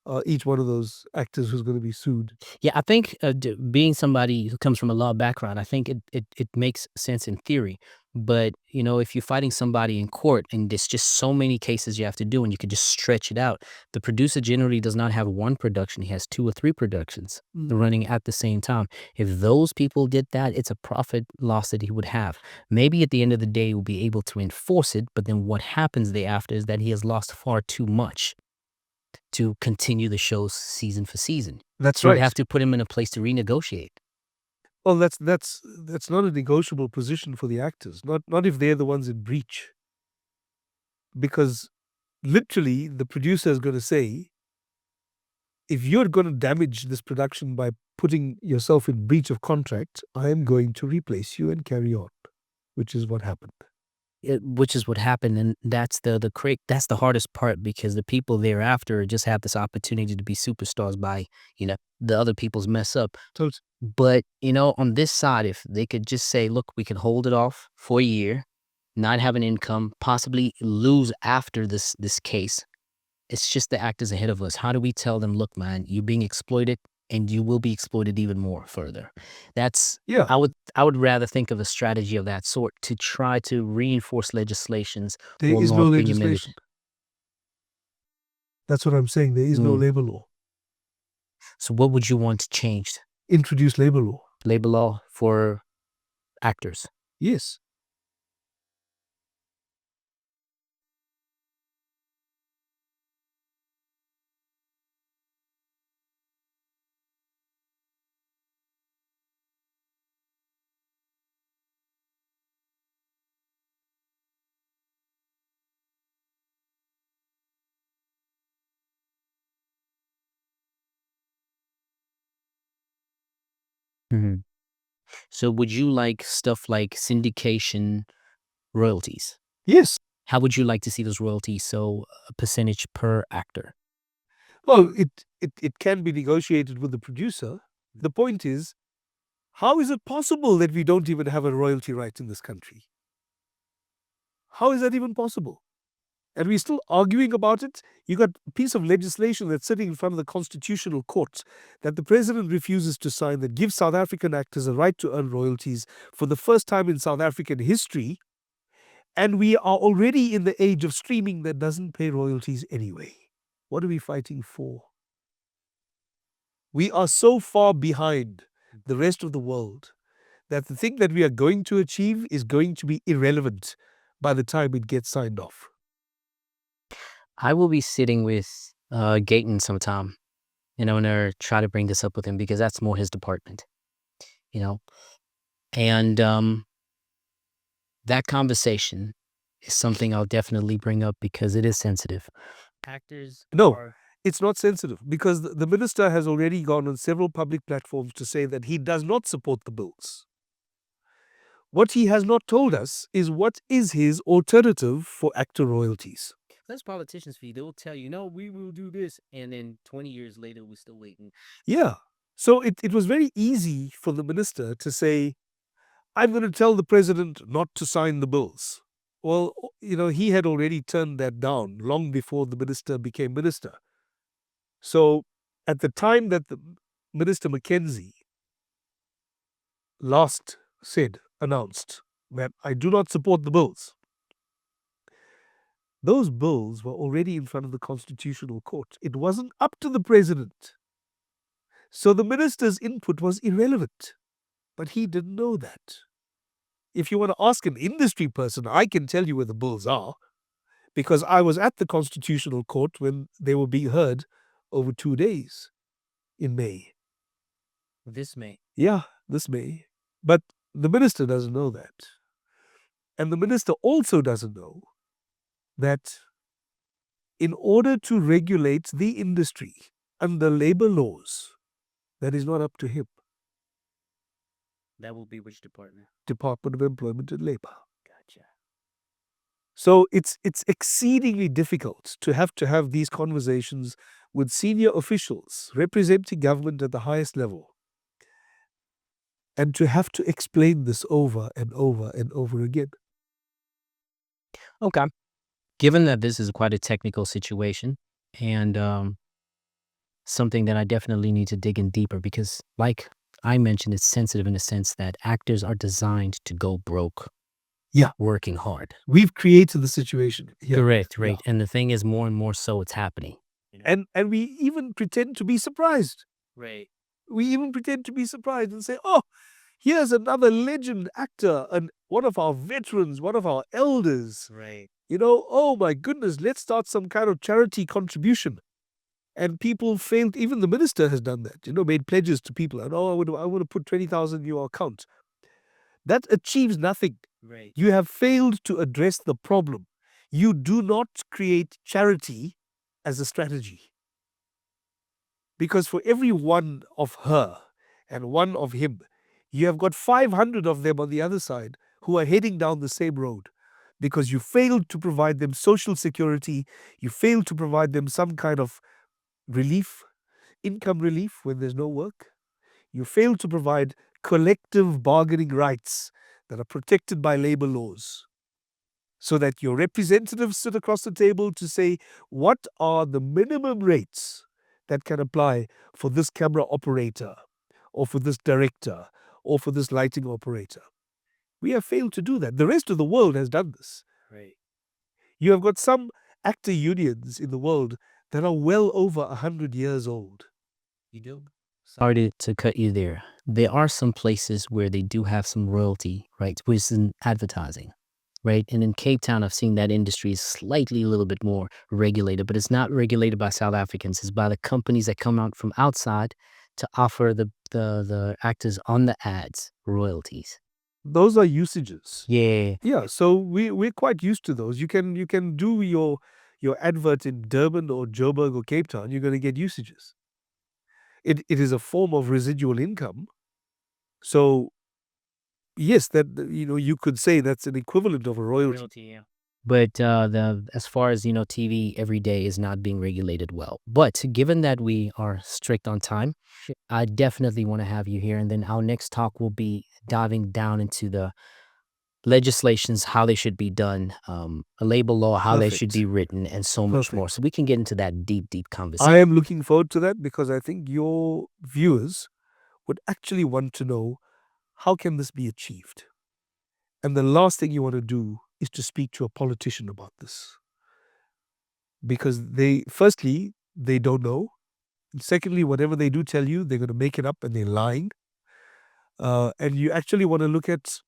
of those actors who's going to be sued. Yeah, I think being somebody who comes from a law background, I think it makes sense in theory. But, if you're fighting somebody in court and there's just so many cases you have to do and you could just stretch it out, the producer generally does not have one production. He has 2 or 3 productions running at the same time. If those people did that, it's a profit loss that he would have. Maybe at the end of the day, he will be able to enforce it. But then what happens thereafter is that he has lost far too much to continue the shows season for season. That's So right. we'd have to put him in a place to renegotiate. Well, that's not a negotiable position for the actors. Not if they're the ones in breach. Because literally, the producer is going to say, if you're going to damage this production by putting yourself in breach of contract, I am going to replace you and carry on, which is what happened. Which is what happened, and that's the hardest part, because the people thereafter just have this opportunity to be superstars by the other people's mess up. Tot- But, on this side, if they could just say, "Look, we can hold it off for a year, not have an income, possibly lose after this case." It's just the actors ahead of us. How do we tell them, "Look, man, you're being exploited and you will be exploited even more further." That's Yeah, I would rather think of a strategy of that sort to try to reinforce legislations there or is no laws being amended. legislation. That's what I'm saying. There is no Mm. labor law. So what would you want changed? Introduce labor law. Labor law for actors. Yes. Mhm. So would you like stuff like syndication royalties? Yes. How would you like to see those royalties? So a percentage per actor. Well, it can be negotiated with the producer. The point is, how is it possible that we don't even have a royalty right in this country? How is that even possible? And we're still arguing about it. You got a piece of legislation that's sitting in front of the Constitutional Court that the president refuses to sign that gives South African actors a right to earn royalties for the first time in South African history. And we are already in the age of streaming that doesn't pay royalties anyway. What are we fighting for? We are so far behind the rest of the world that the thing that we are going to achieve is going to be irrelevant by the time it gets signed off. I will be sitting with Gayton sometime, and try to bring this up with him because that's more his department, you know. And that conversation is something I'll definitely bring up because it is sensitive. Actors No, are it's not sensitive because the minister has already gone on several public platforms to say that he does not support the bills. What he has not told us is what is his alternative for actor royalties. That's politicians' fee. They will tell you, "No, we will do this," and then 20 years later, we're still waiting. Yeah. So it was very easy for the minister to say, I'm going to tell the president not to sign the bills. Well, he had already turned that down long before the minister became minister. So at the time that the Minister Mackenzie last announced that I do not support the bills, those bills were already in front of the Constitutional Court. It wasn't up to the president. So the minister's input was irrelevant. But he didn't know that. If you want to ask an industry person, I can tell you where the bills are because I was at the Constitutional Court when they were being heard over 2 days in May. This May. Yeah, this May. But the minister doesn't know that. And the minister also doesn't know that in order to regulate the industry under labor laws, that is not up to him. That will be which department? Department of Employment and Labor. Gotcha. So it's exceedingly difficult to have these conversations with senior officials representing government at the highest level and to have to explain this over and over and over again. Okay. Given that this is quite a technical situation and something that I definitely need to dig in deeper because, like I mentioned, it's sensitive in the sense that actors are designed to go broke. Yeah. Working hard. We've created the situation. Yeah. Correct, right. And the thing is, more and more so, it's happening. And we even pretend to be surprised. Right. We even pretend to be surprised and say, oh, here's another legend actor and one of our veterans, one of our elders. Right. Oh my goodness, let's start some kind of charity contribution. And people failed, even the minister has done that, made pledges to people. And I want to put 20,000 in your account. That achieves nothing. Right. You have failed to address the problem. You do not create charity as a strategy. Because for every one of her and one of him, you have got 500 of them on the other side who are heading down the same road because you failed to provide them social security, you failed to provide them some kind of relief, income relief when there's no work. You fail to provide collective bargaining rights that are protected by labor laws, so that your representatives sit across the table to say, what are the minimum rates that can apply for this camera operator, or for this director, or for this lighting operator? We have failed to do that. The rest of the world has done this. Right. You have got some actor unions in the world that are well over 100 years old. You do. Sorry to cut you there. There are some places where they do have some royalty, right, which is in advertising, right? And in Cape Town, I've seen that industry is slightly a little bit more regulated, but it's not regulated by South Africans. It's by the companies that come out from outside to offer the actors on the ads royalties. Those are usages. Yeah. Yeah, so we're quite used to those. You can do your advert in Durban or Joburg or Cape Town. You're going to get usages. It is a form of residual income. So yes, that you could say that's an equivalent of a royalty. Yeah. But as far as TV every day is not being regulated well. But given that we are strict on time, I definitely want to have you here, and then our next talk will be diving down into the legislations, how they should be done, a labor law, how they should be written, and so much more. So we can get into that deep conversation. I am looking forward to that, because I think your viewers would actually want to know, how can this be achieved? And the last thing you want to do is to speak to a politician about this, because firstly, they don't know. And secondly, whatever they do tell you, they're going to make it up and they're lying. And you actually want to look at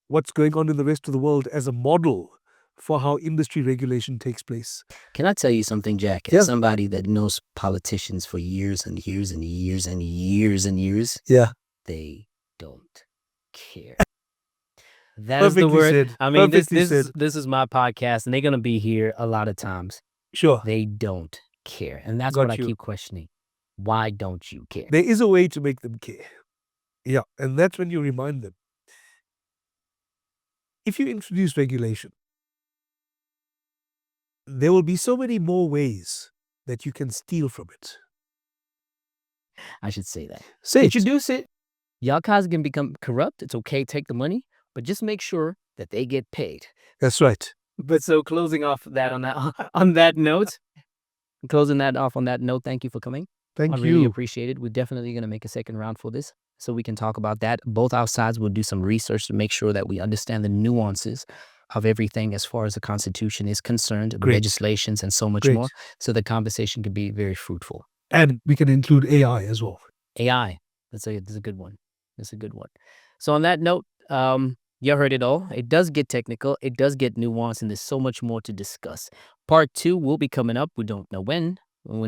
what's going on in the rest of the world as a model for how industry regulation takes place. Can I tell you something, Jack? As somebody that knows politicians for years and years and years and years and years, they don't care. That is the word. Said. I mean, this is my podcast, and they're gonna be here a lot of times. Sure. They don't care, and that's what I keep questioning. Why don't you care? There is a way to make them care. Yeah, and that's when you remind them. If you introduce regulation, there will be so many more ways that you can steal from it. I should say that. Say introduce it. Y'all guys can become corrupt. It's okay, take the money, but just make sure that they get paid. That's right. But so closing off that on that note, thank you for coming. Thank you. I really appreciate it. We're definitely going to make a second round for this, so we can talk about that. Both our sides will do some research to make sure that we understand the nuances of everything as far as the Constitution is concerned, legislations, and so much more, so the conversation can be very fruitful. And we can include AI as well. AI, that's a good one. That's a good one. So on that note, you heard it all. It does get technical. It does get nuanced, and there's so much more to discuss. Part 2 will be coming up. We don't know when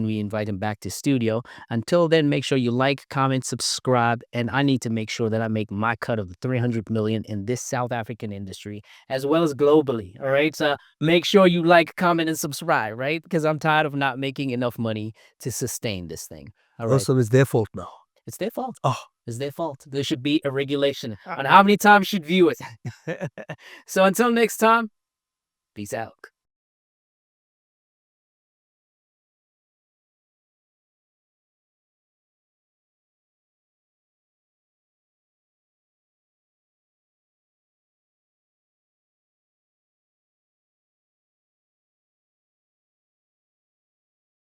we invite him back to studio. Until then, make sure you like, comment, subscribe, and I need to make sure that I make my cut of the 300 million in this South African industry, as well as globally, all right? So make sure you like, comment, and subscribe, right? Because I'm tired of not making enough money to sustain this thing, all right? Also, it's their fault now. It's their fault. Oh. It's their fault. There should be a regulation on how many times you should view it. So until next time, peace out.